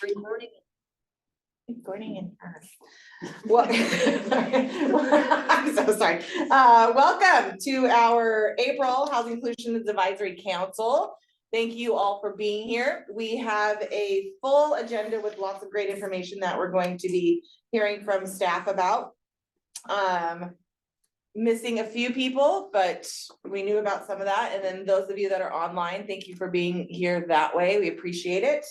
Recording. Recording in well, I'm so sorry. Welcome to our April Housing Solutions Advisory Council. Thank you all for being here. We have a full agenda with lots of great information that we're going to be hearing from staff about. Missing a few people, but we knew about some of that. And then those of you that are online, thank you for being here that way. We appreciate it.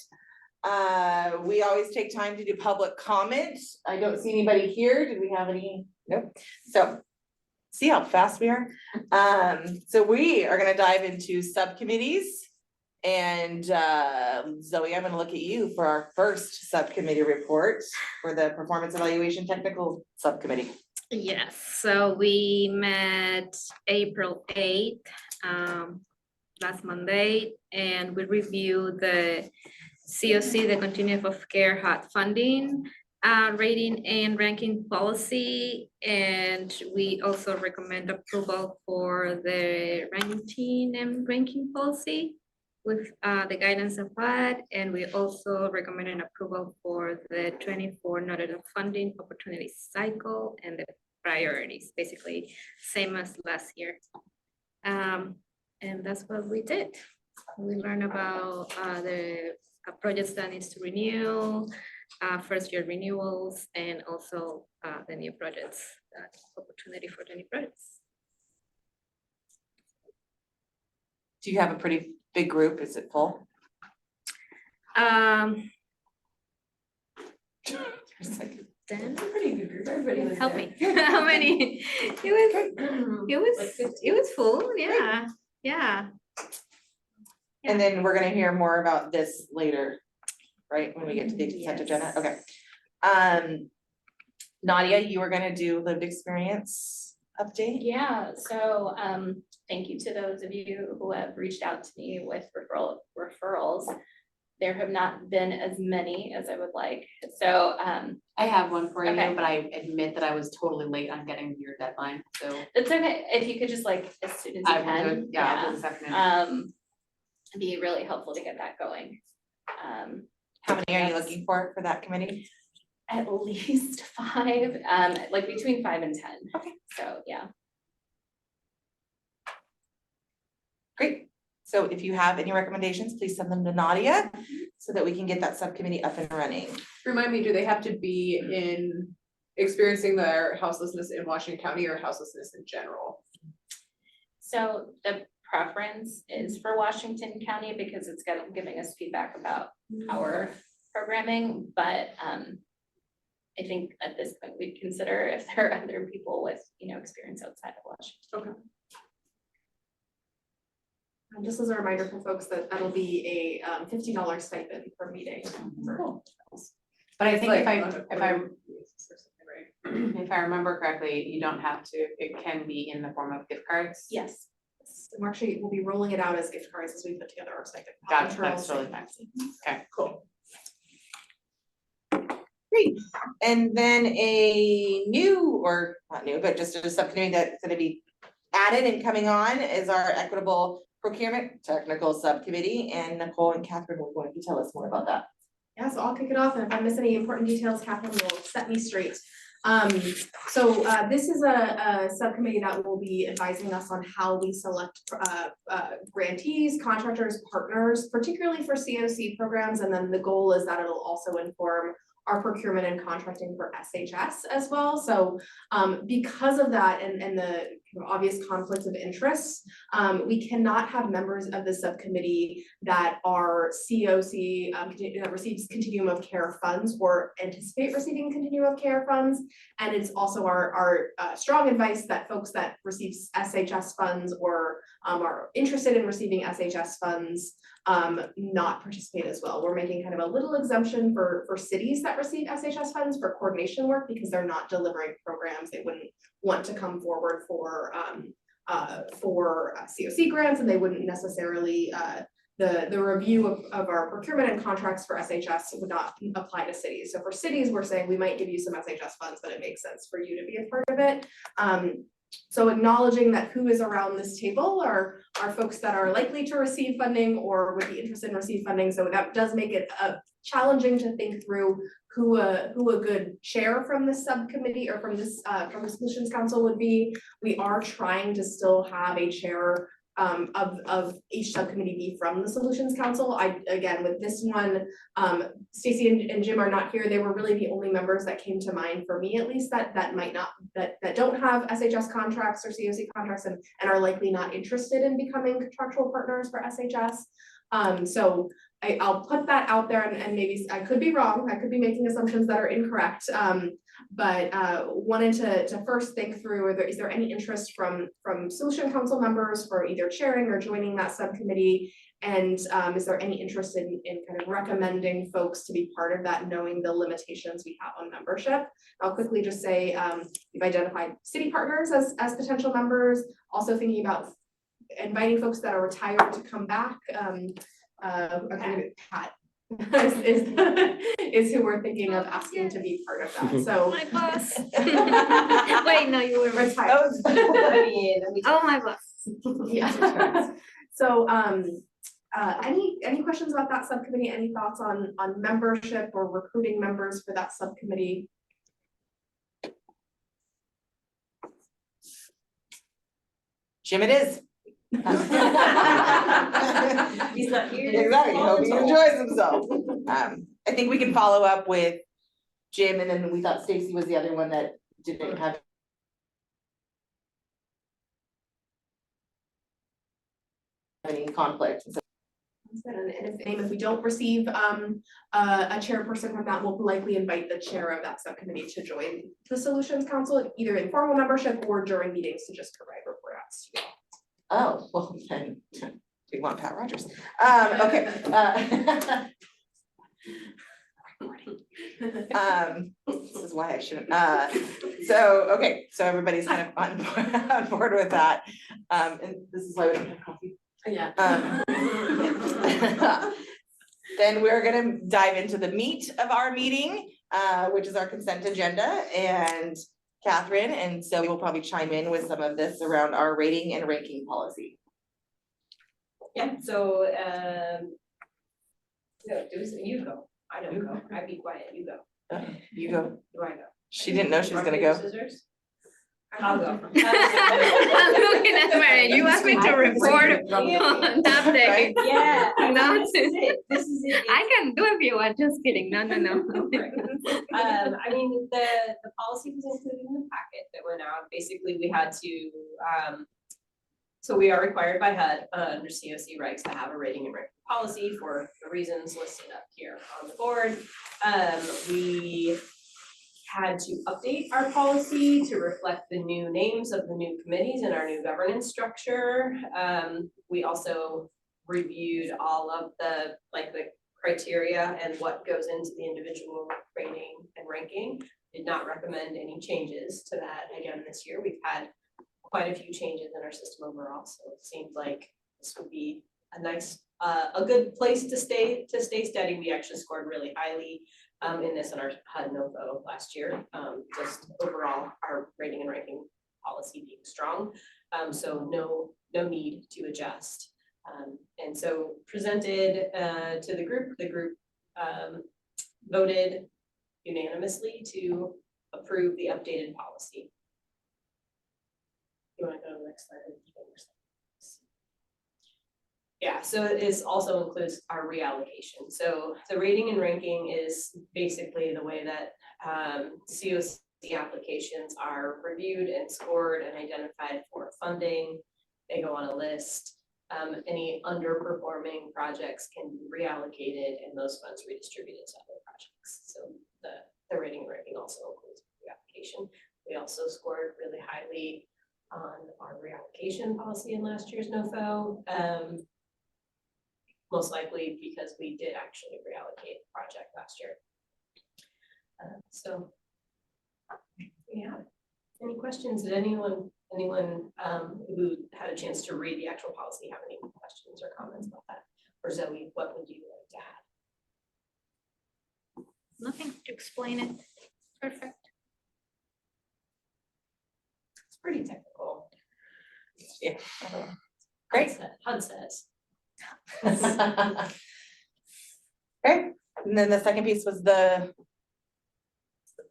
We always take time to do public comment. I don't see anybody here. Did we have any? Nope. So see how fast we are. So we are gonna dive into subcommittees. And Zoe, I'm gonna look at you for our first subcommittee report for the Performance Evaluation Technical Subcommittee. Yes, so we met April 8th, last Monday, and we reviewed the COC, the Continuum of Care HOT funding, rating and ranking policy. And we also recommend approval for the ranking and ranking policy with the guidance of that. And we also recommend an approval for the 24 noted funding opportunity cycle and the priorities, basically same as last year. And that's what we did. We learned about the projects that needs to renew, first year renewals, and also the new projects, opportunity for the new projects. Do you have a pretty big group? Is it full? Just like, 10? Pretty good group, everybody was Help there. me. How many? It was full. Yeah, yeah. and then we're gonna hear more about this later, right? When we get to the consent agenda, okay. Nadia, you were gonna do lived experience update? Yeah, so thank you to those of you who have reached out to me with referrals. There have not been as many as I would like, so I have one for you, Okay. but I admit that I was totally late on getting your deadline, so it's okay if you could just like as soon as you I will can. do it, yeah, I'll do this afternoon. It'd be really helpful to get that going. How many are you Yes. looking for that committee? At least 5, like between 5 and 10. Okay. So yeah. Great. So if you have any recommendations, please send them to Nadia so that we can get that subcommittee up and running. Remind me, do they have to be in experiencing their houselessness in Washington County or houselessness in general? So the preference is for Washington County because it's giving us feedback about our programming, but I think at this point we'd consider if there are other people with, experience outside of Washington. Okay. Just as a reminder for folks that that'll be a $50 stipend per meeting. But I think Right. if I remember correctly, you don't have to, it can be in the form of gift cards. Yes. We'll be rolling it out as gift cards as we put together our stipend. Gotcha, that's totally fine. Okay, Cool. Great. And then a new, or not new, but just a subcommittee that's gonna be added and coming on is our equitable procurement technical subcommittee. And Nicole and Catherine will going to tell us more about that. Yeah, so I'll kick it off, and if I miss any important details, Catherine will set me straight. This is a subcommittee that will be advising us on how we select grantees, contractors, partners, particularly for COC programs, and then the goal is that it'll also inform our procurement and contracting for SHS as well. So because of that and the obvious conflicts of interest, we cannot have members of the subcommittee that are COC, that receives continuum of care funds or anticipate receiving continuum of care funds. And it's also our strong advice that folks that receive SHS funds or are interested in receiving SHS funds not participate as well. We're making kind of a little exemption for cities that receive SHS funds for coordination work because they're not delivering programs. They wouldn't want to come forward for COC grants, and they wouldn't necessarily the review of our procurement and contracts for SHS would not apply to cities. So for cities, we're saying we might give you some SHS funds, but it makes sense for you to be a part of it. So acknowledging that who is around this table are folks that are likely to receive funding or would be interested in receive funding. So that does make it challenging to think through who a good chair from this subcommittee or from the Solutions Council would be. We are trying to still have a chair of each subcommittee be from the Solutions Council. Again, with this one, Stacy and Jim are not here. They were really the only members that came to mind for me, at least, that might not, that don't have SHS contracts or COC contracts and are likely not interested in becoming contractual partners for SHS. So I'll put that out there, and maybe I could be wrong, I could be making assumptions that are incorrect. But wanted to first think through, is there any interest from Solution Council members for either chairing or joining that subcommittee? And is there any interest in kind of recommending folks to be part of that, knowing the limitations we have on membership? I'll quickly just say, we've identified city partners as potential members, also thinking about inviting folks that are retired to come back. Pat is who we're thinking of asking to be part of that, so. My boss. Wait, no, you were Retired. Oh, my boss. Yeah. So, any questions about that subcommittee? Any thoughts on membership or recruiting members for that subcommittee? Jim it is. He's not here. Exactly, hope he enjoys himself. I think we can follow up with Jim, and then we thought Stacy was the other one that didn't have. Any conflict. And if we don't receive a chairperson from that, we'll likely invite the chair of that subcommittee to join the Solutions Council, either in formal membership or during meetings to just provide report outs to you all. Oh, well, then, we want Pat Rogers. Okay. This is why I shouldn't, okay, so everybody's kind of on board with that. And this is why we don't have coffee. Yeah. Then we're gonna dive into the meat of our meeting, which is our consent agenda, and Catherine, and so we'll probably chime in with some of this around our rating and ranking policy. Yeah, so, no, you go, I don't go, I'd be quiet, you go, You go. do I go? She didn't know she was gonna Rock, go. paper, scissors? I'll go. I'm looking at Mary, you asked me to report on nothing. Right? Yeah, I mean, No. this is it. I can do if you want, just kidding, no. I mean, the policy was included in the packet that went out, basically, we had to, so we are required by HUD under COC regs to have a rating and ranking policy for the reasons listed up here on the board. We had to update our policy to reflect the new names of the new committees and our new governance structure. We also reviewed all of the criteria and what goes into the individual rating and ranking. Did not recommend any changes to that again this year. We've had quite a few changes in our system overall, so it seemed like this would be a nice, a good place to stay steady. We actually scored really highly in this in our HUD NOVO last year. Just overall, our rating and ranking policy being strong, so no need to adjust. And so presented to the group voted unanimously to approve the updated policy. You want to go to the next slide? Yeah, so it also includes our reallocation. So the rating and ranking is basically the way that COC applications are reviewed and scored and identified for funding. They go on a list. Any underperforming projects can be reallocated and those funds redistributed to other projects. So the rating and ranking also includes reallocation. We also scored really highly on our reallocation policy in last year's NOFO. Most likely because we did actually reallocate the project last year. So, yeah. Any questions? Did anyone who had a chance to read the actual policy have any questions or comments about that? Or Zoe, what would you like to add? Nothing to explain it, perfect. It's pretty technical. Yeah. Great. HUD says. Okay, And then the second piece was the.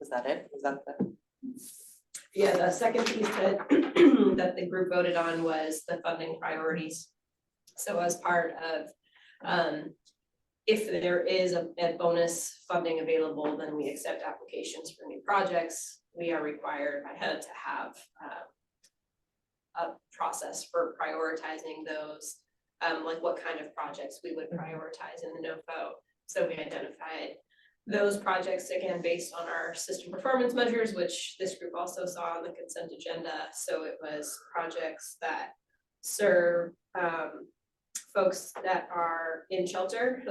Was that it? Was that the? Yeah, the second piece that, that the group voted on was the funding priorities. So as part of, if there is a bonus funding available, then we accept applications for new projects. We are required by HUD to have a process for prioritizing those, like what kind of projects we would prioritize in the NOFO. So we identified those projects, again, based on our system performance measures, which this group also saw on the consent agenda. So it was projects that serve folks that are in shelter,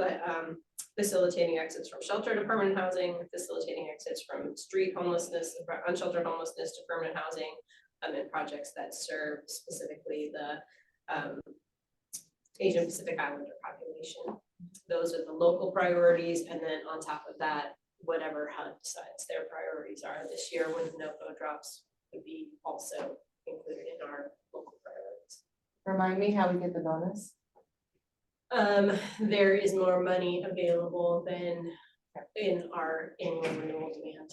facilitating exits from shelter to permanent housing, facilitating exits from street homelessness, unsheltered homelessness to permanent housing, and projects that serve specifically the Asian Pacific Islander population. Those are the local priorities, and then on top of that, whatever HUD decides their priorities are this year when the NOFO drops would be also included in our local priorities. Remind me how we get the bonus? There is more money available than in our annual renewal demand.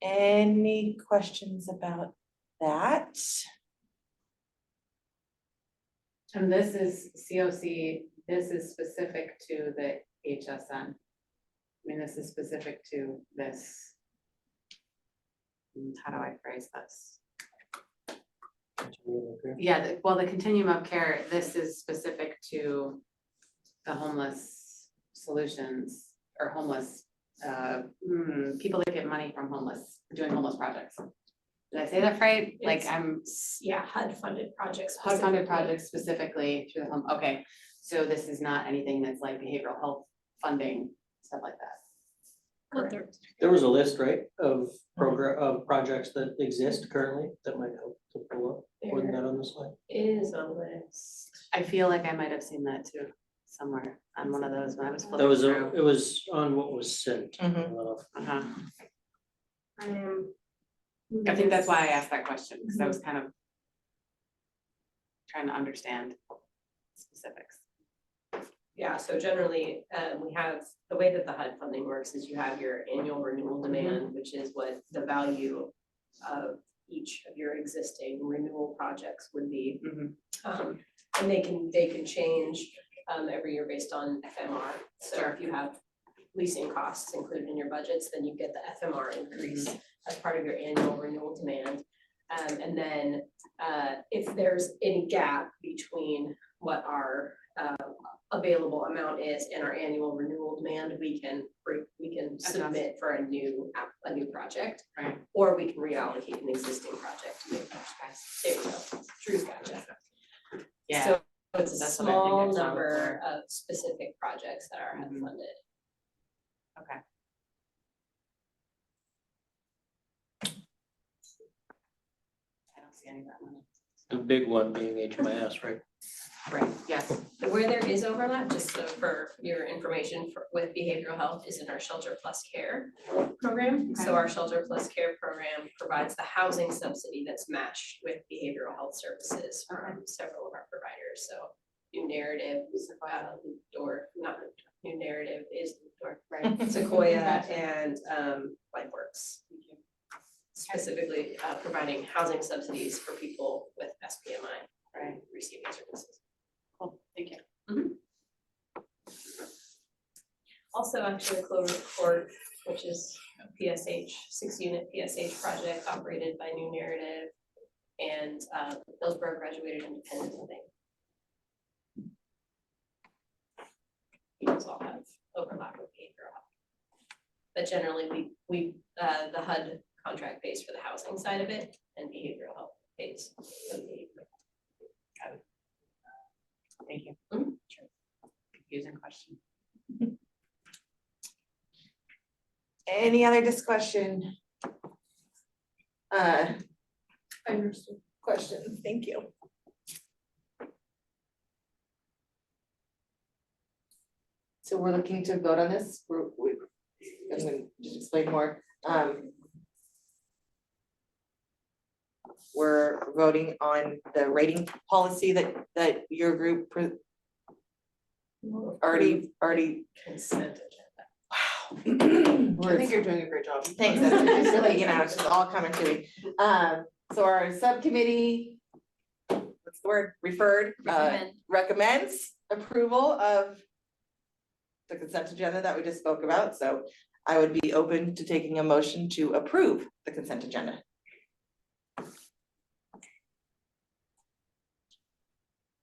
Any questions about that? And this is COC, this is specific to the HSN. I mean, this is specific to this. How do I phrase this? Yeah, well, the continuum of care, this is specific to the homeless solutions or homeless, people that get money from homeless, doing homeless projects. Did I say that right? Like It's- Yeah, HUD funded projects. HUD funded specifically. projects specifically through the home, okay, so this is not anything that's like behavioral health funding, stuff like that. There was a list, right, of of projects that exist currently that might help to pull up, wasn't that on the slide? Is a list. I feel like I might have seen that too, somewhere on one of those when I was That flipping was, through. it was on what was sent. Mhm. Uh-huh. I am. I think that's why I asked that question, because I was kind of trying to understand specifics. Yeah, so generally, we have, the way that the HUD funding works is you have your annual renewal demand, which is what the value of each of your existing renewal projects would be. And they can change every year based on FMR. So if you have leasing costs included in your budgets, then you get the FMR increase as part of your annual renewal demand. And then if there's any gap between what our available amount is in our annual renewal demand, we can submit for a new project. Right. Or we can reallocate an existing project. There you go. Drew's gotcha. Yeah, So it's a That's what I think I small saw number of specific projects that are HUD Mhm. funded. okay. I don't see any of that money. The big one being HMIS, right? Right, yes, Where there is overlap, just so for your information with behavioral health, is in our Shelter Plus Care program. So our Shelter Plus Care program provides the housing subsidy that's matched with behavioral health services from several of our providers. So New Narrative, or not New Narrative is right. Sequoia and LifeWorks. Specifically providing housing subsidies for people with SPMI Right, receiving services. cool, thank you. Also, actually, Clover Court, which is a PSH, 6-unit PSH project operated by New Narrative and Hillsborough Graduated Independent Living. Those all have overlap with behavioral health. But generally, we the HUD contract pays for the housing side of it, and behavioral health pays for the behavioral. Thank you. Sure. Confusing question. Any other discussion? I understood. Questions, thank you. So we're looking to vote on this, I'm gonna just explain more, we're voting on the rating policy that your group already. Consent Wow. I think you're doing a great job. Thanks, it's really, it's just all coming to me. So our subcommittee, what's the word, recommends approval of the consent agenda that we just spoke about, so I would be open to taking a motion to approve the consent agenda.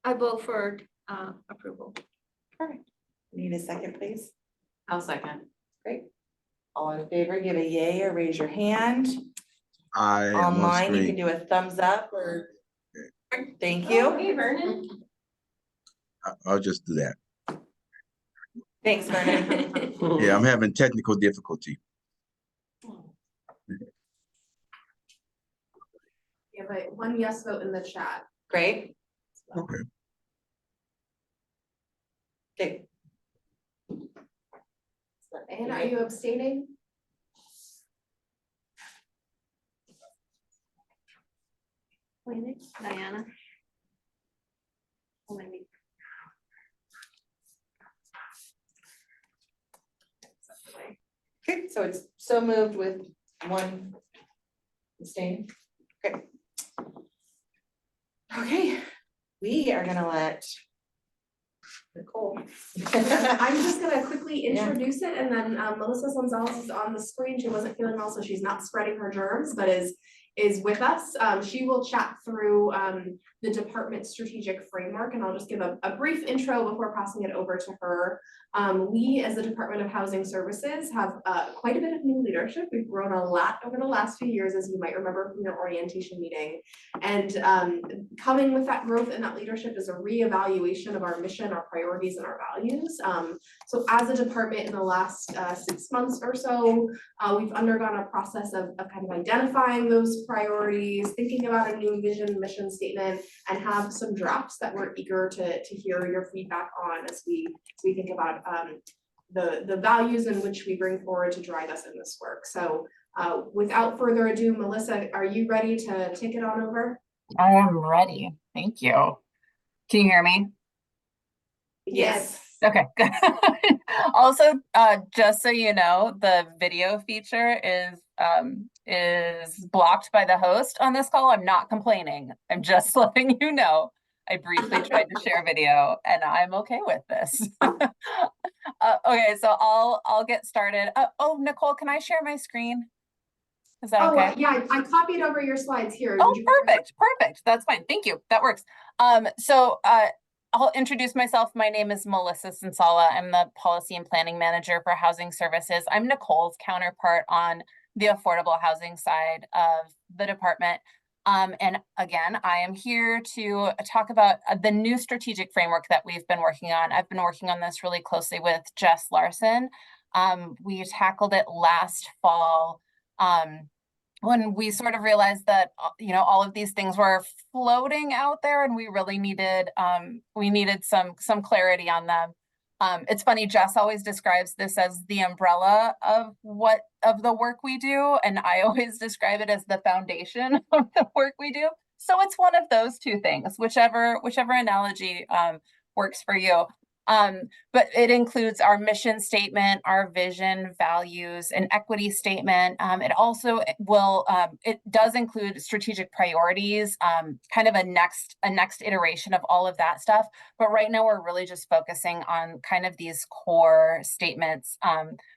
I vote for approval. Need a second, please? I'll second. All in favor, give a yay or raise your hand. I am on Online, you can screen. do a thumbs up or, thank Oh, you. hey, Vernon. I'll just do that. Thanks, Vernon. Yeah, I'm having technical difficulty. Yeah, but one yes vote in the chat. Great. Okay. Okay. And are you abstaining? Diana. Okay, so it's so moved with one abstain. Okay. Okay, we are gonna let Nicole. I'm just gonna quickly Yeah. introduce it, and then Melissa Gonzalez is on the screen. She wasn't feeling well, so she's not spreading her germs, but is with us. She will chat through the department strategic framework, and I'll just give a brief intro before passing it over to her. We, as the Department of Housing Services, have quite a bit of new leadership. We've grown a lot over the last few years, as you might remember from your orientation meeting. And coming with that growth and that leadership is a reevaluation of our mission, our priorities, and our values. So as a department in the last 6 months or so, we've undergone a process of kind of identifying those priorities, thinking about a new vision, mission statement, and have some drafts that we're eager to hear your feedback on as we think about the values in which we bring forward to drive us in this work. So without further ado, Melissa, are you ready to take it on over? I am ready. Thank you. Can you hear me? Yes. Okay, good. Also, just so you know, the video feature is blocked by the host on this call. I'm not complaining. I'm just letting you know. I briefly tried to share video and I'm okay with this. Okay, so I'll get started. Oh, Nicole, can I share my screen? Is that okay? Yeah, I copied over your slides here. Oh, Would you prefer- perfect. That's fine. Thank you. That works. I'll introduce myself. My name is Melissa Sensala. I'm the Policy and Planning Manager for Housing Services. I'm Nicole's counterpart on the affordable housing side of the department. And again, I am here to talk about the new strategic framework that we've been working on. I've been working on this really closely with Jess Larson. We tackled it last fall. When we sort of realized that, all of these things were floating out there and we really needed, some clarity on them. It's funny, Jess always describes this as the umbrella of the work we do. And I always describe it as the foundation of the work we do. So it's one of those two things, whichever analogy works for you. But it includes our mission statement, our vision, values, and equity statement. It also it does include strategic priorities, kind of a next iteration of all of that stuff. But right now we're really just focusing on kind of these core statements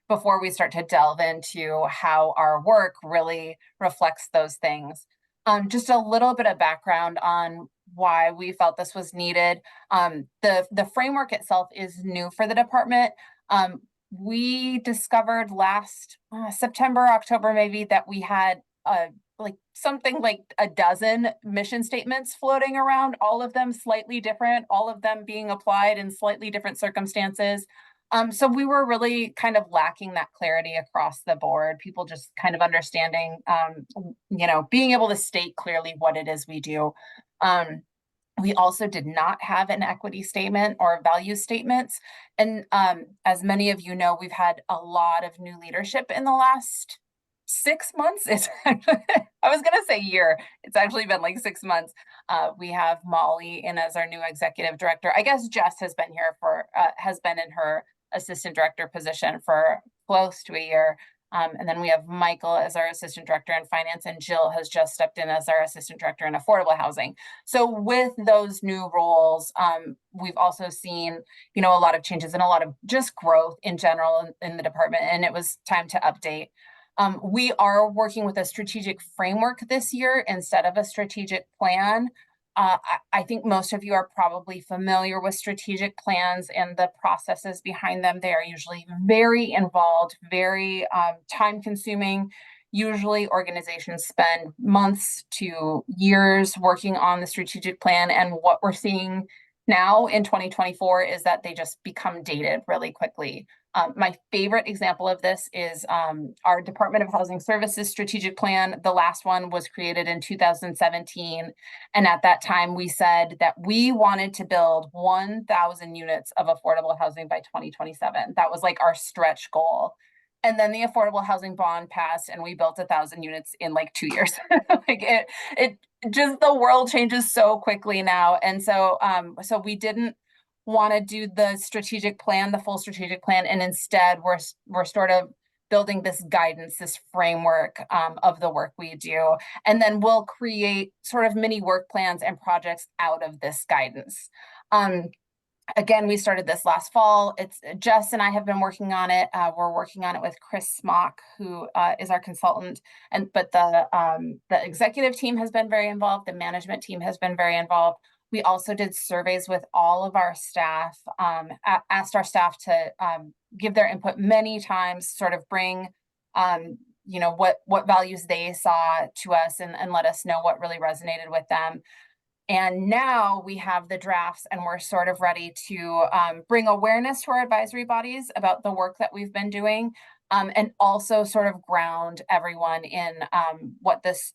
before we start to delve into how our work really reflects those things. Just a little bit of background on why we felt this was needed. The framework itself is new for the department. We discovered last September, October, maybe, that we had something like a dozen mission statements floating around, all of them slightly different, all of them being applied in slightly different circumstances. So we were really kind of lacking that clarity across the board, people just kind of understanding, being able to state clearly what it is we do. We also did not have an equity statement or value statements. And as many of you know, we've had a lot of new leadership in the last 6 months. It's I was gonna say year. It's actually been like 6 months. We have Molly in as our new executive director. I guess Jess has been here for has been in her assistant director position for close to a year. And then we have Michael as our assistant director in finance, and Jill has just stepped in as our assistant director in affordable housing. So with those new roles, we've also seen, you know, a lot of changes and a lot of just growth in general in the department, and it was time to update. We are working with a strategic framework this year instead of a strategic plan. I think most of you are probably familiar with strategic plans and the processes behind them. They are usually very involved, very time consuming. Usually organizations spend months to years working on the strategic plan. And what we're seeing now in 2024 is that they just become dated really quickly. My favorite example of this is our Department of Housing Services strategic plan. The last one was created in 2017. And at that time, we said that we wanted to build 1,000 units of affordable housing by 2027. That was like our stretch goal. And then the affordable housing bond passed and we built 1,000 units in like 2 years. Like it just, the world changes so quickly now. And so, so we didn't want to do the strategic plan, the full strategic plan, and instead we're sort of building this guidance, this framework of the work we do, and then we'll create sort of mini work plans and projects out of this guidance. Again, we started this last fall. It's Jess and I have been working on it. We're working on it with Chris Smock, who is our consultant, but the executive team has been very involved. The management team has been very involved. We also did surveys with all of our staff, asked our staff to give their input many times, sort of bring, you know, what values they saw to us and let us know what really resonated with them. And now we have the drafts and we're sort of ready to bring awareness to our advisory bodies about the work that we've been doing, and also sort of ground everyone in what this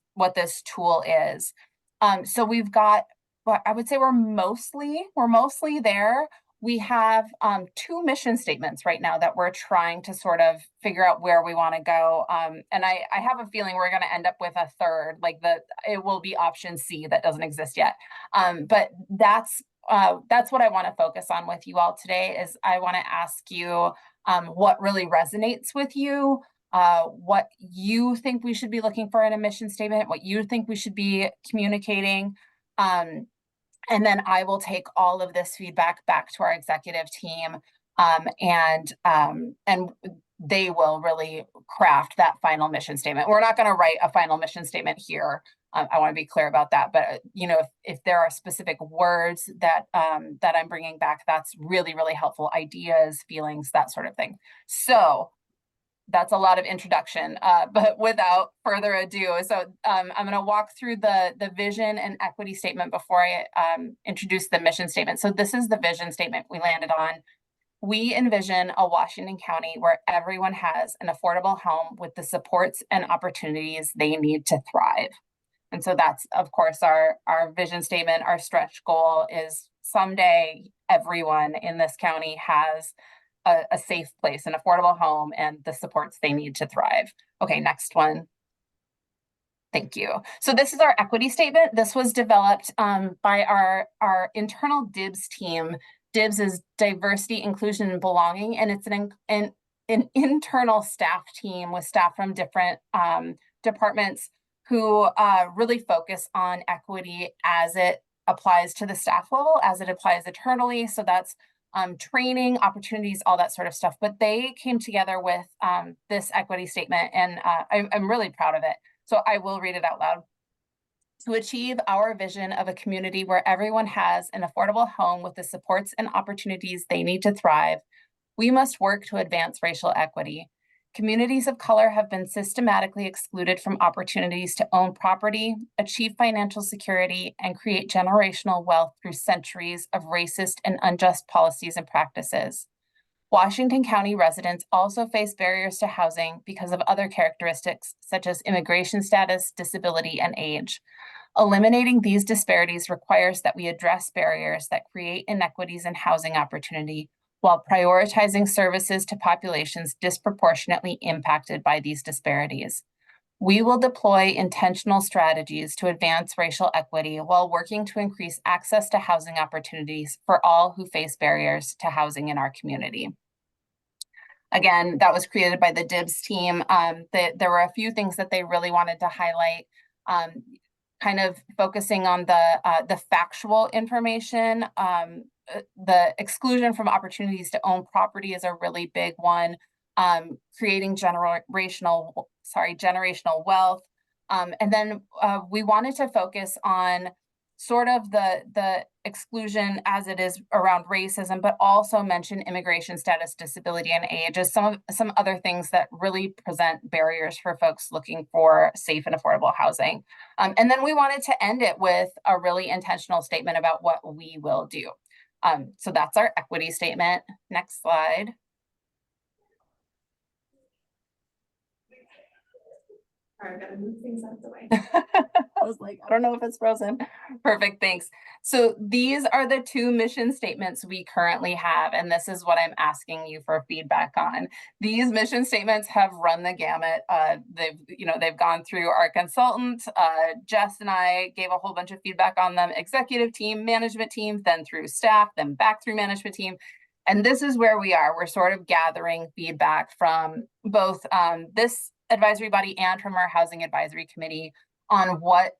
tool is. So we've got, but I would say we're mostly there. We have 2 mission statements right now that we're trying to sort of figure out where we want to go. And I have a feeling we're going to end up with a third, like it will be option C that doesn't exist yet. But that's what I want to focus on with you all today. Is I want to ask you what really resonates with you, what you think we should be looking for in a mission statement, what you think we should be communicating. And then I will take all of this feedback back to our executive team, and they will really craft that final mission statement. We're not going to write a final mission statement here. I want to be clear about that. But you know, if there are specific words that that I'm bringing back, that's really, really helpful. Ideas, feelings, that sort of thing. So that's a lot of introduction, but without further ado, so I'm going to walk through the vision and equity statement before I introduce the mission statement. So this is the vision statement we landed on. We envision a Washington County where everyone has an affordable home with the supports and opportunities they need to thrive. And so that's, of course, our vision statement. Our stretch goal is someday everyone in this county has a safe place, an affordable home, and the supports they need to thrive. Okay, next one. Thank you. So this is our equity statement. This was developed by our internal DIBS team. DIBS is diversity, inclusion, and belonging, and it's an internal staff team with staff from different departments who really focus on equity as it applies to the staff level, as it applies internally. So that's training, opportunities, all that sort of stuff. But they came together with this equity statement, and I'm really proud of it. So I will read it out loud. To achieve our vision of a community where everyone has an affordable home with the supports and opportunities they need to thrive, we must work to advance racial equity. Communities of color have been systematically excluded from opportunities to own property, achieve financial security, and create generational wealth through centuries of racist and unjust policies and practices. Washington County residents also face barriers to housing because of other characteristics such as immigration status, disability, and age. Eliminating these disparities requires that we address barriers that create inequities in housing opportunity, while prioritizing services to populations disproportionately impacted by these disparities. We will deploy intentional strategies to advance racial equity while working to increase access to housing opportunities for all who face barriers to housing in our community. Again, that was created by the DIBS team. There were a few things that they really wanted to highlight, kind of focusing on the factual information. The exclusion from opportunities to own property is a really big one. Creating generational wealth. And then we wanted to focus on sort of the exclusion as it is around racism, but also mention immigration status, disability, and age as some other things that really present barriers for folks looking for safe and affordable housing. And then we wanted to end it with a really intentional statement about what we will do. So that's our equity statement. Next slide. All right, I've got to move things out of the way. I was like, I don't know if it's frozen. Perfect, thanks. So these are the two mission statements we currently have, and this is what I'm asking you for feedback on. These mission statements have run the gamut. They've gone through our consultant. Jess and I gave a whole bunch of feedback on them, executive team, management team, then through staff, then back through management team. And this is where we are. We're sort of gathering feedback from both this advisory body and from our housing advisory committee on what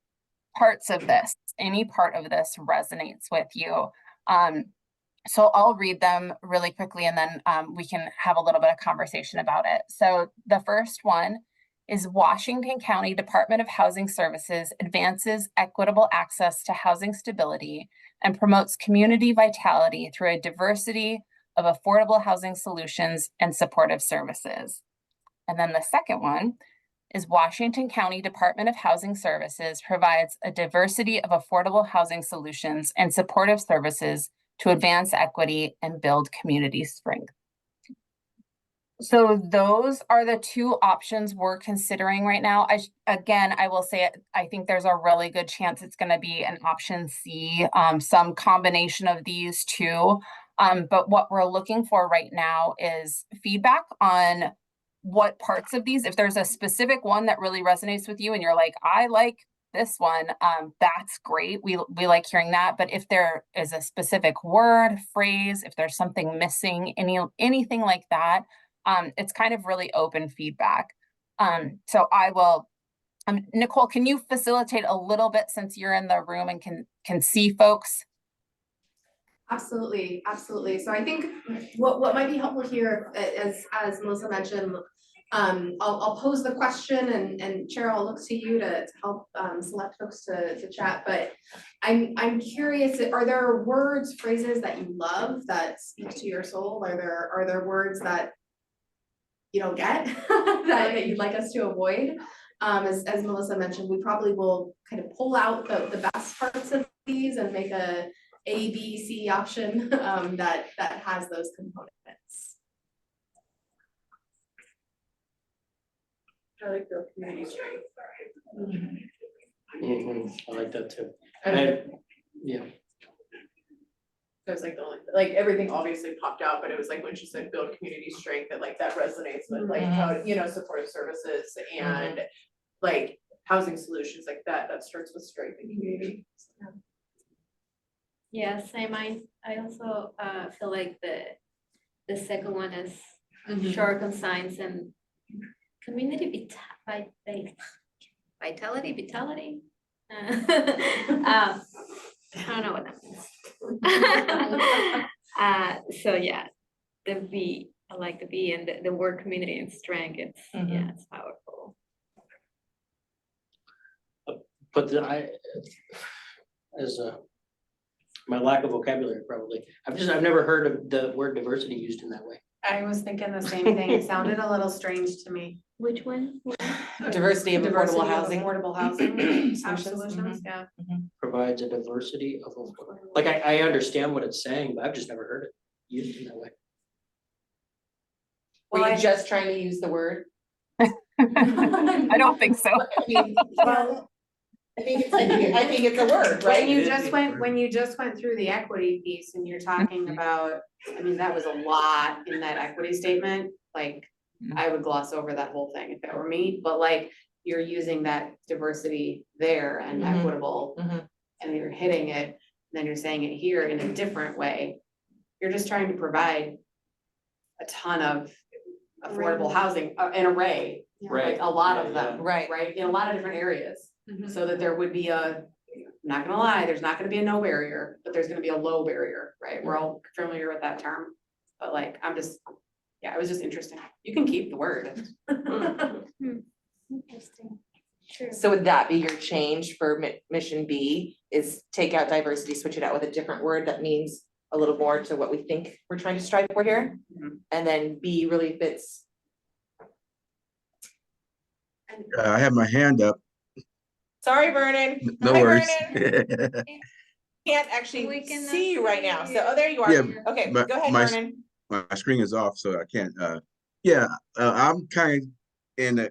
parts of this, any part of this resonates with you. So I'll read them really quickly and then we can have a little bit of conversation about it. So the first one is Washington County Department of Housing Services advances equitable access to housing stability and promotes community vitality through a diversity of affordable housing solutions and supportive services. And then the second one is Washington County Department of Housing Services provides a diversity of affordable housing solutions and supportive services to advance equity and build community strength. So those are the two options we're considering right now. I will say it, I think there's a really good chance it's going to be an option C, some combination of these two. But what we're looking for right now is feedback on what parts of these, if there's a specific one that really resonates with you and you're like, I like this one, that's great. We like hearing that. But if there is a specific word, phrase, if there's something missing, anything like that, it's kind of really open feedback. So I will, Nicole, can you facilitate a little bit since you're in the room and can see folks? Absolutely, absolutely. So I think what might be helpful here, as Melissa mentioned, I'll pose the question and Cheryl, I'll look to you to help select folks to chat. But I'm curious, are there words, phrases that you love that speak to your soul? Are there words that you don't get that you'd like us to avoid? As Melissa mentioned, we probably will kind of pull out the best parts of these and make a B, C option that has those components. I like the community strength. I like that too. Yeah. It was like the only, like everything obviously popped out, but it was like when she said build community strength, that like that resonates with like how, supportive services and like housing solutions like that starts with strength and community. Yeah, same. I also feel like the second one is short, concise, and community vitality. I don't know what that means. So yeah, the V, I like the V, and the word community and strength. It's it's powerful. But my lack of vocabulary probably. I've never heard of the word diversity used in that way. I was thinking the same thing. It sounded a little strange to me. Which one? Diversity of affordable housing. Affordable housing Solutions, solutions, yeah. Provides a diversity of, like, I understand what it's saying, but I've just never heard it used in that way. Were you just trying to use the word? I don't think so. Well, I think it's a word, right? When you just went through the equity piece and you're talking about, I mean, that was a lot in that equity statement, like, I would gloss over that whole thing if it were me, but like, you're using that diversity there and Mhm. equitable, Mhm. and you're hitting it, then you're saying it here in a different way. You're just trying to provide a ton of affordable housing, an array, Right. like a lot Yeah, of them, Right. right, in a lot of different areas. Mhm. So that there would be a, I'm not gonna lie, there's not gonna be a no barrier, but there's gonna be a low barrier, right? We're all familiar with that term, but like, I'm just, yeah, it was just interesting. You can keep the word. Interesting. True. So would that be your change for mission B, is take out diversity, switch it out with a different word that means a little more to what we think we're trying to strive for here? Mhm. And then B really fits. I have my hand up. Sorry, Vernon. No Hi, worries. Vernon. Can't We actually cannot see you right now. see So, oh, there you are. Yeah, Okay, but go ahead, my- Vernon. My screen is off, so I can't, I'm kind of in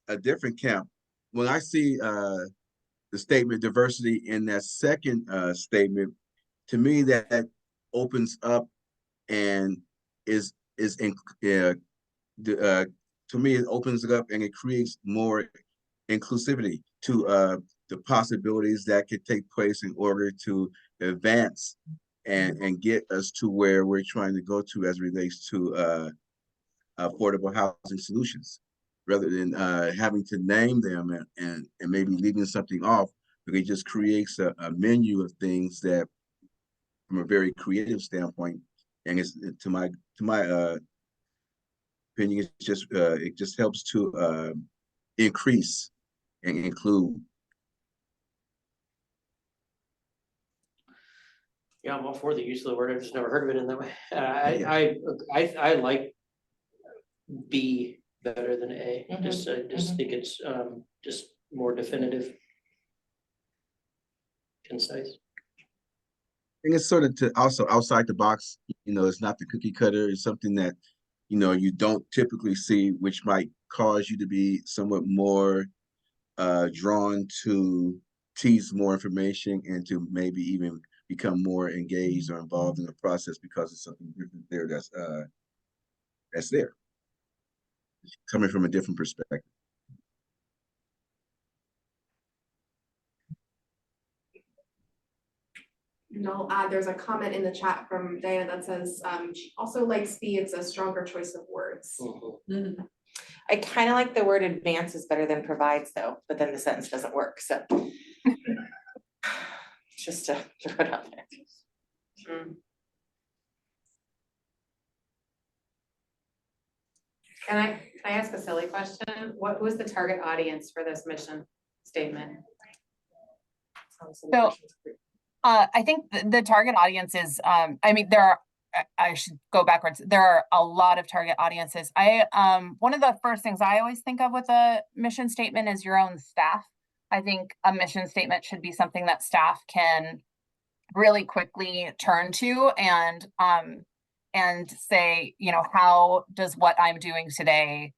a different camp. When I see, the statement diversity in that second, statement, to me, that opens up and is in, to me, it opens it up and it creates more inclusivity to the possibilities that could take place in order to advance and get us to where we're trying to go to as it relates to affordable housing solutions, rather than having to name them and maybe leaving something off, because it just creates a menu of things that, from a very creative standpoint, and it's to my opinion, it's just it just helps to increase and include. Yeah, I'm all for the use of the word. I've just never heard of it in that way. I like B better than A. Mhm, Just think it's just more definitive, concise. And it's sort of to also outside the box, it's not the cookie cutter. It's something that, you don't typically see, which might cause you to be somewhat more drawn to tease more information and to maybe even become more engaged or involved in the process because of something different there that's there. Coming from a different perspective. And I'll add, there's a comment in the chat from Diana that says, she also likes B, it's a stronger choice of words. I kind of like the word advances better than provides though, but then the sentence doesn't work, so. Just to throw it out there. Can I ask a silly question? What was the target audience for this mission statement? So, I think the target audience is, I should go backwards. There are a lot of target audiences. One of the first things I always think of with a mission statement is your own staff. I think a mission statement should be something that staff can really quickly turn to and say, how does what I'm doing today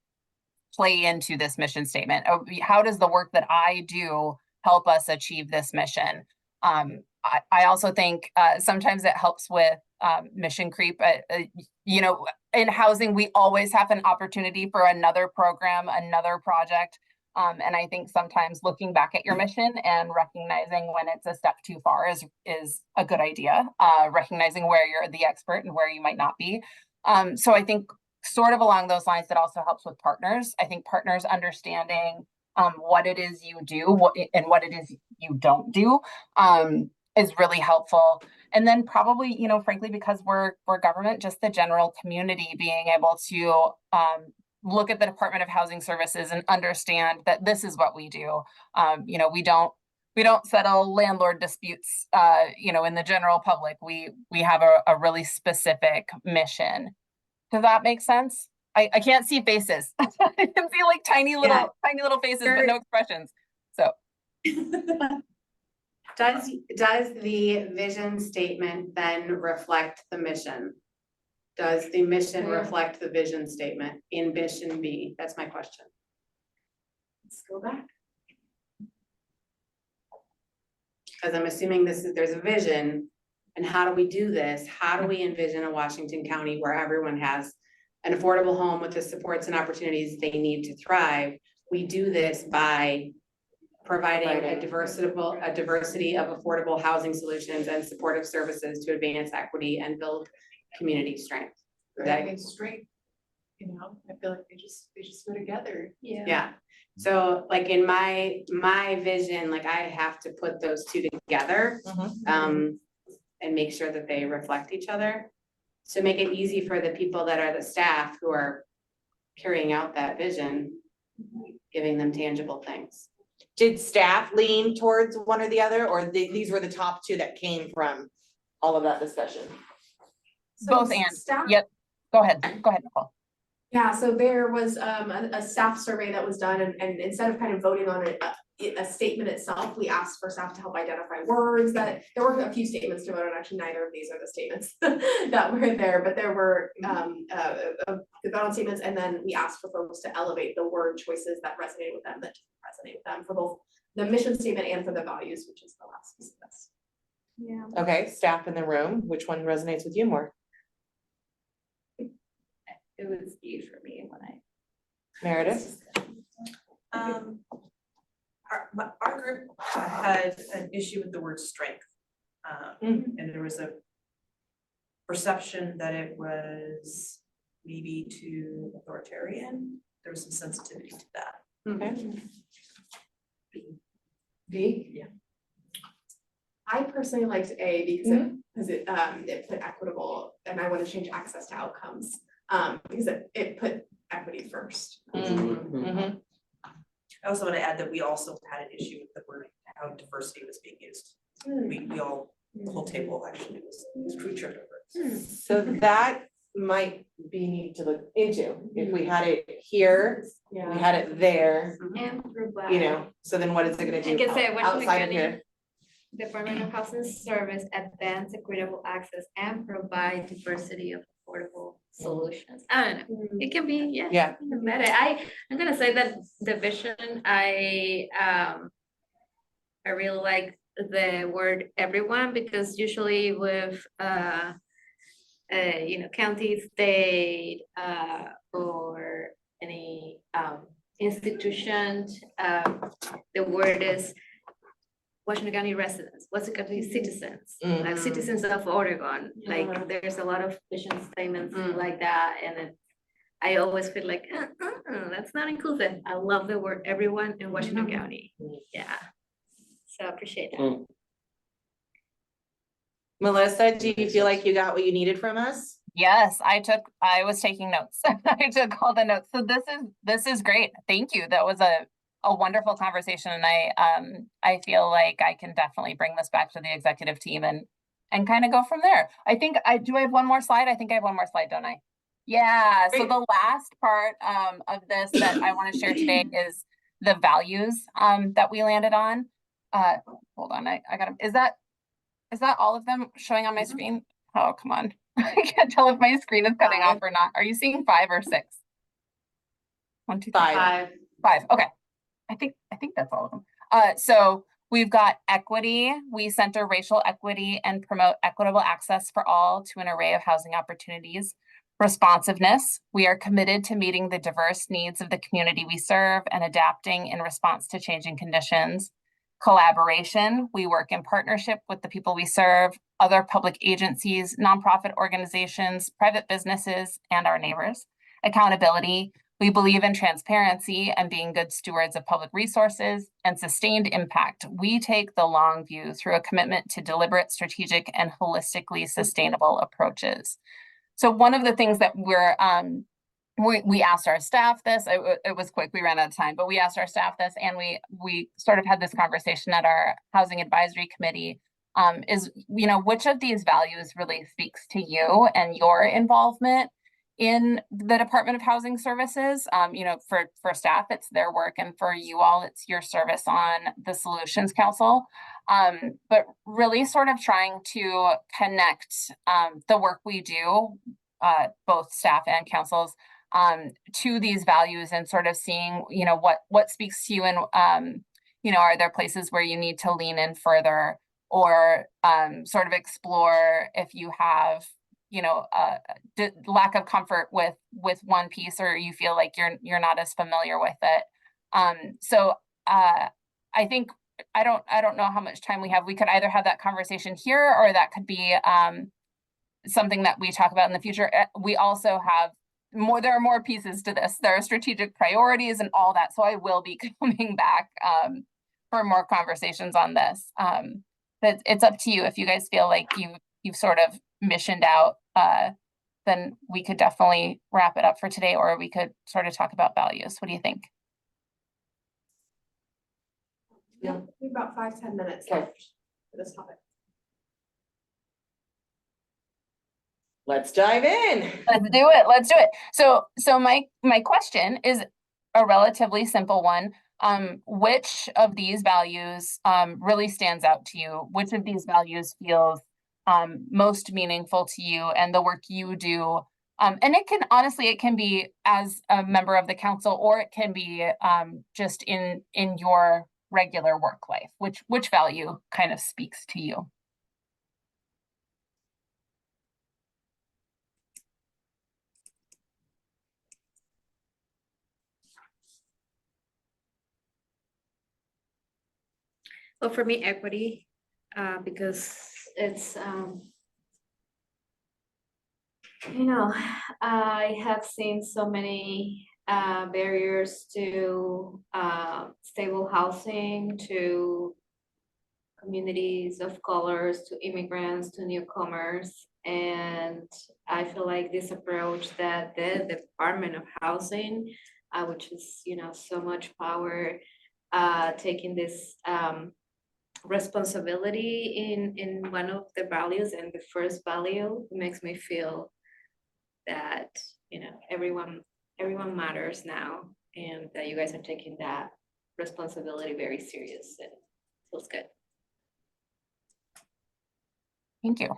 play into this mission statement? How does the work that I do help us achieve this mission? I also think sometimes it helps with mission creep. In housing, we always have an opportunity for another program, another project. And I think sometimes looking back at your mission and recognizing when it's a step too far is a good idea. Recognizing where you're the expert and where you might not be. So I think sort of along those lines, that also helps with partners. I think partners understanding what it is you do and what it is you don't do is really helpful. And then probably, frankly, because we're government, just the general community being able to look at the Department of Housing Services and understand that this is what we do. We don't settle landlord disputes, in the general public. We have a really specific mission. Does that make sense? I can't see faces. I can see like tiny little faces, but no expressions. So. Does the vision statement then reflect the mission? Does the mission reflect the vision statement in mission B? That's my question. Let's go back. Because I'm assuming there's a vision, and how do we do this? How do we envision a Washington County where everyone has an affordable home with the supports and opportunities they need to thrive? we do this by providing a diversity of affordable housing solutions and supportive services to advance equity and build community strength. Right, it's strength, you know, I feel like they just go together. Yeah, so like in my vision, like I have to put those two together, and make sure that they reflect each other. To make it easy for the people that are the staff who are carrying out that vision, giving them tangible things. Did staff lean towards one or the other, or these were the top two that came from all of that discussion? So Both and, staff- yep, go ahead, Nicole. Yeah, so there was a staff survey that was done, and instead of kind of voting on a statement itself, we asked for staff to help identify words that, there were a few statements to vote on, actually neither of these are the statements that were there, but there were the vote on statements, and then we asked for folks to elevate the word choices that resonated with them, that didn't resonate with them, for both the mission statement and for the values, which is the last piece of this. Yeah. Okay, staff in the room, which one resonates with you more? It was E for me when I. Meredith? Our group had an issue with the word strength. And there was a perception that it was maybe too authoritarian. There was some sensitivity to that. Okay. B? Yeah. I personally liked A because it put equitable, and I want to change access to outcomes, because it put equity first. Mhm. I also want to add that we also had an issue with the word, how diversity was being used. We all, the whole table actually was true church over. So that might be neat to look into, if we had it here, we had it there, And provide. you know, so then what is it gonna I can do say Washington outside of County here? Department of Housing Service advance equitable access and provide diversity of affordable solutions. I don't know, it can be, yeah. Yeah. it can matter. I'm gonna say that the vision, I really like the word everyone, because usually with county, state, or any institution, the word is Washington County residents, Washington County citizens, like citizens of Oregon, like there's a lot of vision statements like that, and then I always feel like, that's not inclusive. I love the word everyone in Washington County, yeah. So I appreciate that. Melissa, do you feel like you got what you needed from us? Yes, I was taking notes. I took all the notes. So this is great. Thank you. That was a wonderful conversation, and I feel like I can definitely bring this back to the executive team and kind of go from there. I think I have one more slide. I think I have one more slide, don't I? Yeah. So the last part of this that I want to share today is the values that we landed on. Hold on, I got them. Is that all of them showing on my screen? Oh, come on. I can't tell if my screen is cutting off or not. Are you seeing 5 or 6? 1, 2, 3, 5. 5. Okay. I think that's all of them. So we've got equity. We center racial equity and promote equitable access for all to an array of housing opportunities. Responsiveness. We are committed to meeting the diverse needs of the community we serve and adapting in response to changing conditions. Collaboration. We work in partnership with the people we serve, other public agencies, nonprofit organizations, private businesses, and our neighbors. Accountability. We believe in transparency and being good stewards of public resources. And sustained impact. We take the long view through a commitment to deliberate, strategic, and holistically sustainable approaches. So one of the things that we asked our staff this, it was quick, we ran out of time, but we asked our staff this, and we sort of had this conversation at our housing advisory committee, is, which of these values really speaks to you and your involvement in the Department of Housing Services. For staff, it's their work, and for you all, it's your service on the Solutions Council. But really sort of trying to connect the work we do, both staff and councils, to these values, and sort of seeing, what speaks to you, and, are there places where you need to lean in further, or sort of explore if you have, lack of comfort with one piece, or you feel like you're not as familiar with it. So I think, I don't know how much time we have. We could either have that conversation here, or that could be something that we talk about in the future. We also have there are more pieces to this. There are strategic priorities and all that. So I will be coming back for more conversations on this. But it's up to you. If you guys feel like you've sort of missioned out, then we could definitely wrap it up for today, or we could sort of talk about values. What do you think? Yeah, we have about 5-10 minutes Okay. left for this topic. Let's dive in. Let's do it. Let's do it. So my question is a relatively simple one. Which of these values really stands out to you? Which of these values feels most meaningful to you and the work you do? And it can honestly, it can be as a member of the council, or it can be just in your regular work life. Which value kind of speaks to you? Well, for me, equity, because it's, I have seen so many barriers to stable housing, to communities of colors, to immigrants, to newcomers. And I feel like this approach that the Department of Housing, which is, so much power, taking this responsibility in one of the values, and the first value makes me feel that everyone matters now, and that you guys are taking that responsibility very serious, and feels good. Thank you.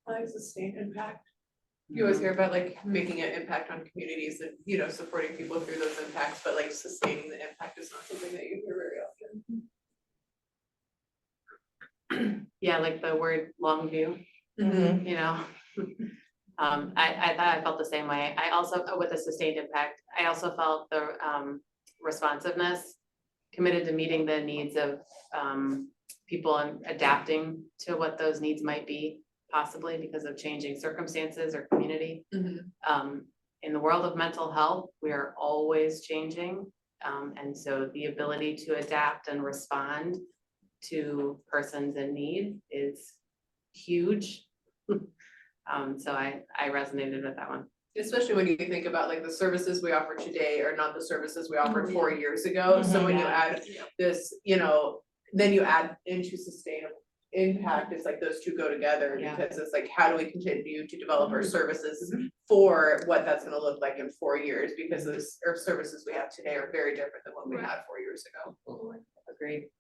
I like sustained impact. You always hear about like making an impact on communities and, supporting people through those impacts, but like sustaining the impact is not something that you hear very often. Yeah, like the word long view, Mhm. I felt the same way. I also, with the sustained impact, I also felt the responsiveness, committed to meeting the needs of people and adapting to what those needs might be, possibly because of changing circumstances or community. In the world of mental health, we are always changing. And so the ability to adapt and respond to persons in need is huge. So I resonated with that one. Especially when you think about like the services we offer today are not the services we offered 4 years ago. So when you add this, then you add into sustainable impact, it's like those two go together, Yeah. because it's like, how do we continue to develop our services for what that's gonna look like in 4 years? Because those our services we have today are very different than what we had 4 years ago. Agreed.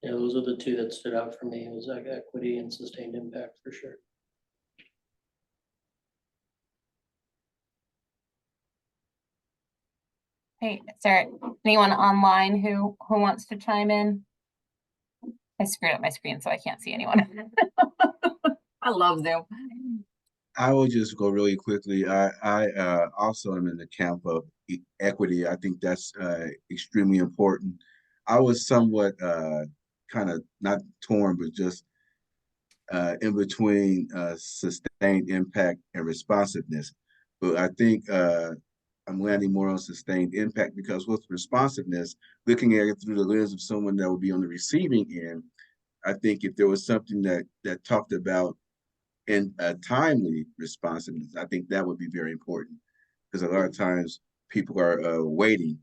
Yeah, those are the two that stood out for me. It was like equity and sustained impact for sure. Hey, is there anyone online who wants to chime in? I screwed up my screen, so I can't see anyone. I love Zoom. I will just go really quickly. I also am in the camp of equity. I think that's extremely important. I was somewhat kind of not torn, but just in between sustained impact and responsiveness. But I think I'm landing more on sustained impact, because with responsiveness, looking at it through the lens of someone that would be on the receiving end, I think if there was something that talked about in a timely responsiveness, I think that would be very important, because a lot of times people are waiting.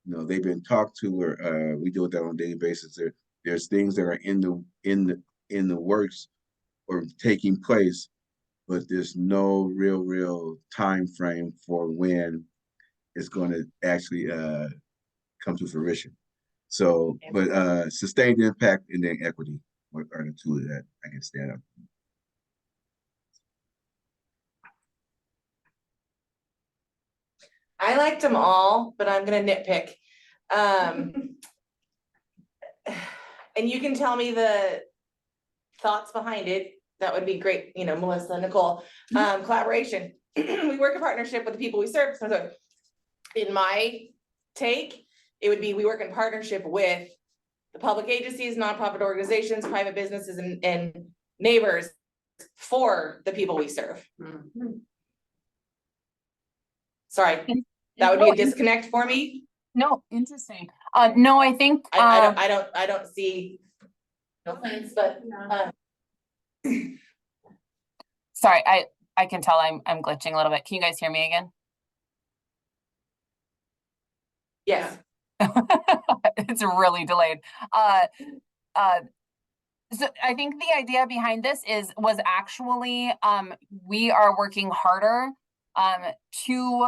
They've been talked to, or we deal with that on a daily basis. There's things that are in the works or taking place, but there's no real time frame for when it's going to actually come to fruition. So, but sustained impact and then equity are the two that I can stand up. I liked them all, but I'm gonna nitpick. And you can tell me the thoughts behind it that would be great, you know, Melissa, Nicole, collaboration. We work in partnership with the people we serve, so in my take, it would be, we work in partnership with the public agencies, nonprofit organizations, private businesses, and neighbors for the people we serve. Sorry, that would be a disconnect for me. No, interesting. No, I think, I don't see, no offense, but, sorry, I can tell I'm glitching a little bit. Can you guys hear me again? yes. It's really delayed. So I think the idea behind this was actually, we are working harder, to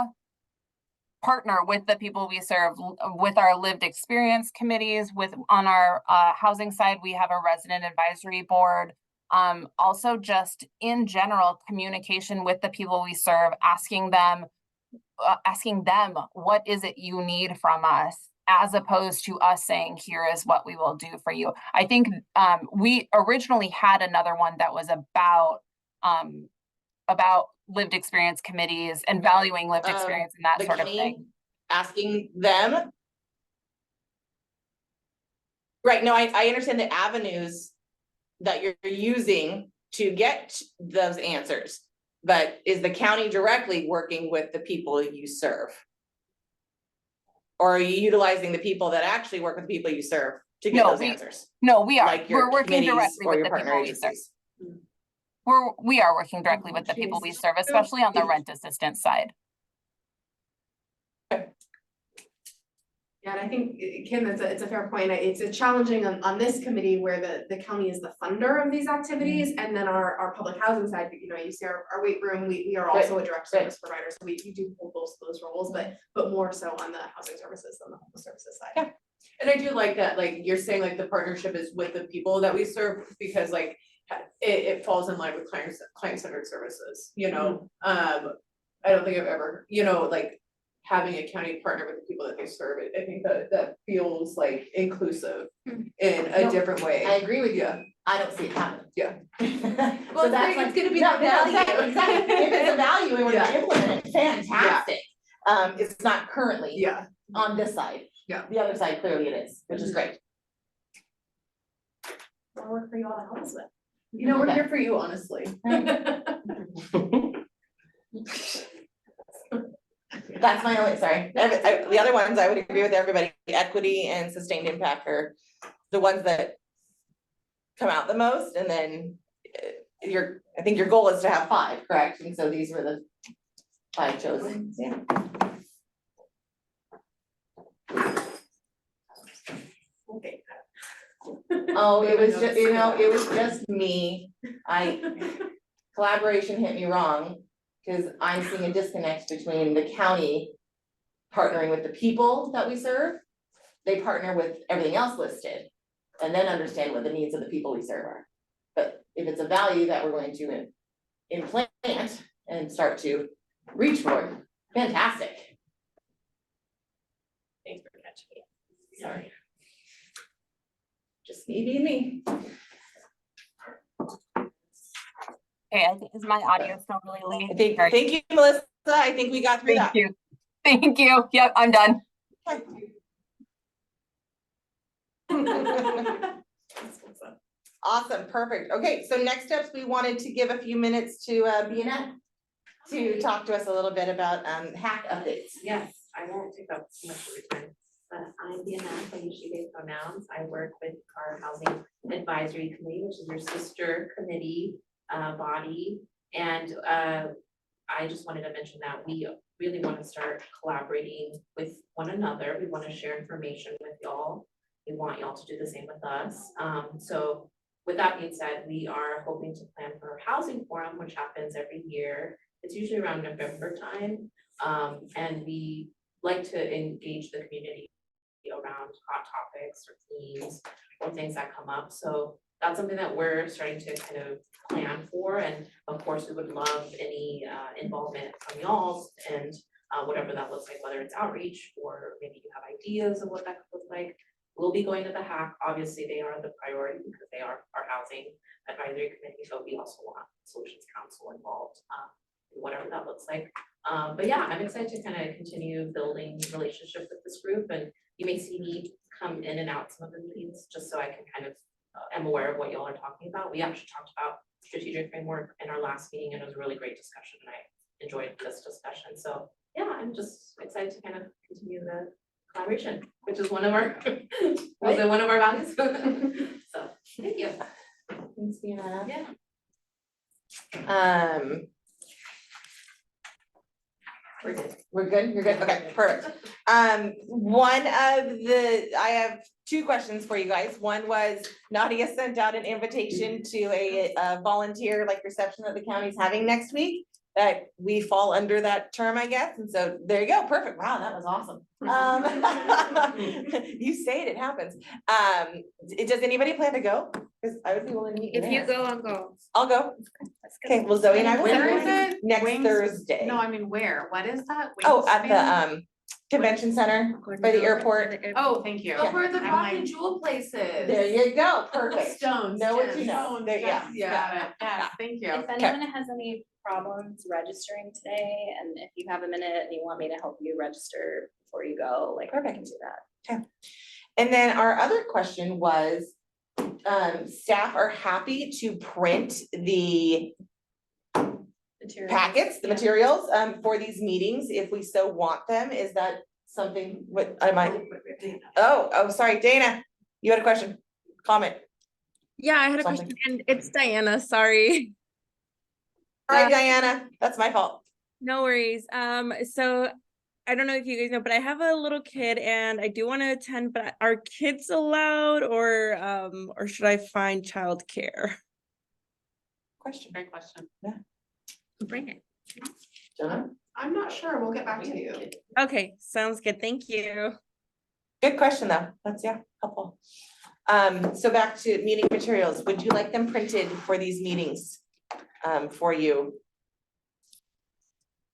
partner with the people we serve, with our lived experience committees, on our, housing side, we have a resident advisory board. Also just in general, communication with the people we serve, asking them, what is it you need from us, as opposed to us saying, here is what we will do for you. I think we originally had another one that was about lived experience committees and valuing lived experience and that The sort of county thing. asking them. Right, no, I understand the avenues that you're using to get those answers. But is the county directly working with the people you serve? Or are you utilizing the people that actually work with the people you serve to get No, those answers? No, we are. Like your We're working committees directly or with your the partner people we serve. agencies? We are working directly with the people we serve, especially on the rent assistance side. Yeah, and I think, Kim, it's a fair point. It's a challenging on this committee where the county is the funder of these activities. And then our public housing side, you know, you see our weight room, we are also a direct service provider. So we do hold those roles, but more so on the housing services than the homeless services side. Yeah. And I do like that, like, you're saying, like, the partnership is with the people that we serve, because like, it falls in line with client-centered services, you know? I don't think I've ever, you know, like, having a county partner with the people that they serve, I think that feels like inclusive in a No, different way. I agree with you. Yeah. I don't see it happening. Yeah. Well, So that's it's like- gonna be No, the no, value. exactly. If it's a value and we're gonna Yeah. implement it, fantastic. It's not currently Yeah, on this side. Yeah. The other side, clearly it is, which is great. I'll work for you all to help us with. you know, we're Okay. here for you, honestly. That's my only, sorry. The other ones, I would agree with everybody. Equity and sustained impact are the ones that come out the most, and then I think your goal is to have 5, correct? And so these were the 5 chosen, yeah. Okay. Oh, it was just, you know, it was just me. Collaboration hit me wrong, because I'm seeing a disconnect between the county partnering with the people that we serve. They partner with everything else listed, and then understand what the needs of the people we serve are. But if it's a value that we're going to implant and start to reach for, fantastic. Thanks for catching me. Sorry. Just me being me. Okay, is my audio still really I lean? think, Sorry. thank you, Melissa. I think we got through that. Thank you. Thank you. Yep, I'm done. Awesome, perfect. Okay, so next steps, we wanted to give a few minutes to BNet to talk to us a little bit about hack updates. Yes, I won't take up too much of your time, but I'm BNF, I use she, they pronouns. I work with our housing advisory committee, which is your sister committee body. And I just wanted to mention that we really want to start collaborating with one another. We want to share information with y'all. We want y'all to do the same with us. So with that being said, we are hoping to plan for a housing forum, which happens every year. It's usually around November time. And we like to engage the community around hot topics or themes or things that come up. So that's something that we're starting to kind of plan for. And of course, we would love any involvement from y'all and whatever that looks like, whether it's outreach or maybe you have ideas of what that could look like. We'll be going to the hack, obviously, they are the priority because they are our housing advisory committee, so we also want solutions council involved, whatever that looks like. But yeah, I'm excited to kind of continue building relationship with this group, and you may see me come in and out some of the meetings, just so I can kind of, am aware of what y'all are talking about. We actually talked about strategic framework in our last meeting, and it was a really great discussion, and I enjoyed this discussion. So yeah, I'm just excited to kind of continue the collaboration, which is one of our, was one of our values. So, thank you. Thanks, Fiona. Yeah. We're good. We're good? You're good? Okay, perfect. I have two questions for you guys. One was Nadia sent out an invitation to a volunteer like reception that the county's having next week. That we fall under that term, I guess. And so there you go. Perfect. Wow, that was awesome. You say it happens. Does anybody plan to go? Because I would be willing to meet you If you there. go, I'll go. I'll go. That's good. Okay, well, Zoe and I will. Where be is going it? Next Wings- Thursday. No, I mean, where? What is that? Oh, at Wingspan? the convention center by the airport. Oh, thank you. Go for the I'm rock like- and jewel places. There you go. Perfect. Stones. Know what you gems, know. stones, There- yeah, gems, Yeah, yeah, thank you. If anyone has any problems registering today, and if you have a minute and you want me to help you register before you go, like, I can do that. And then our other question was, staff are happy to print the packets, the materials, for these meetings, if we so want them. Is that something, what, am I? Oh, sorry, Dana, you had a question, comment. Yeah, I had a Something. question, and it's Diana, sorry. All right, Diana, that's my fault. No worries. So I don't know if you guys know, but I have a little kid and I do want to attend, but are kids allowed or should I find childcare? Question. Great question. Bring it. Jonah? I'm not sure. We'll get back to you. Okay, sounds good. Thank you. Good question, though. That's, yeah, helpful. So back to meeting materials. Would you like them printed for these meetings, for you?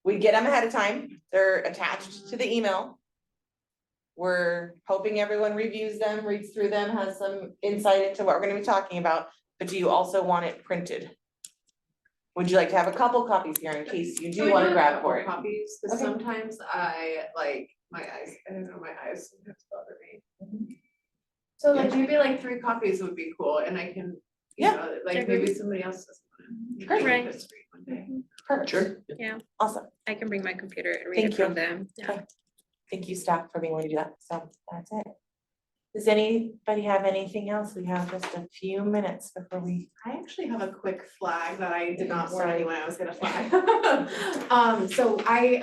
We get them ahead of time. They're attached to the email. We're hoping everyone reviews them, reads through them, has some insight into what we're gonna be talking about, but do you also want it printed? Would you like to have a couple copies here in case you Can do we wanna a grab couple for it? Copies, because Okay. sometimes I like my eyes, I don't know, my eyes sometimes bother me. So like maybe like 3 copies would be cool, and I can, you Yeah, know, like maybe somebody else doesn't wanna. Great. Right. Just read one day. Perfect. Sure. Yeah, Awesome. I can bring my computer and read Thank it from you. them. Okay. Thank you, staff, for being willing to do that. So that's it. Does anybody have anything else? We have just a few minutes before we. I actually have a quick flag that I did not warn Sorry. anyone I was gonna flag. So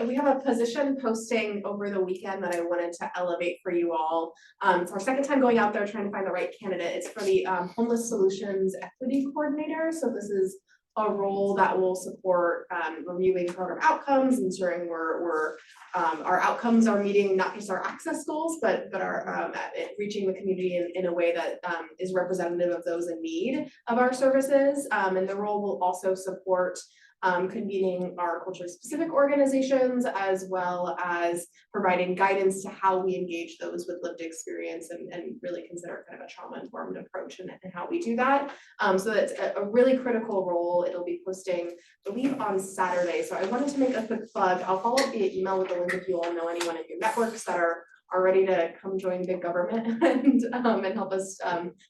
we have a position posting over the weekend that I wanted to elevate for you all. It's our second time going out there trying to find the right candidate. It's for the Homeless Solutions Equity Coordinator. So this is a role that will support reviewing program outcomes, ensuring our outcomes are meeting not just our access goals, but are reaching the community in a way that is representative of those in need of our services. And the role will also support convening our culturally specific organizations, as well as providing guidance to how we engage those with lived experience and really consider kind of a trauma-informed approach and how we do that. So that's a really critical role. It'll be posting, I believe, on Saturday. So I wanted to make a quick plug. I'll follow up via email with the link if you all know anyone in your networks that are ready to come join big government and help us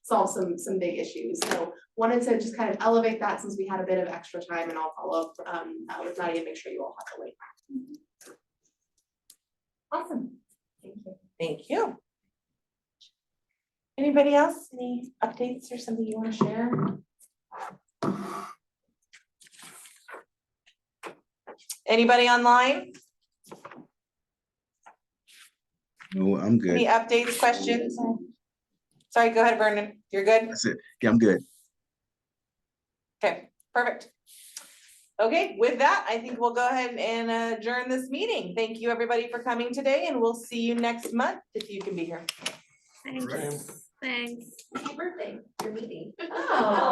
solve some big issues. So wanted to just kind of elevate that since we had a bit of extra time, and I'll follow up with Nadia and make sure you all have the link. Awesome. Thank you. Thank you. Anybody else? Any updates or something you want to share? Anybody online? No, I'm good. Any updates, questions? Sorry, go ahead, Vernon. You're good? That's it. Yeah, I'm good. Okay, perfect. Okay, with that, I think we'll go ahead and adjourn this meeting. Thank you, everybody, for coming today, and we'll see you next month if you can be here. Thanks. Thanks. Happy birthday, your meeting. Oh.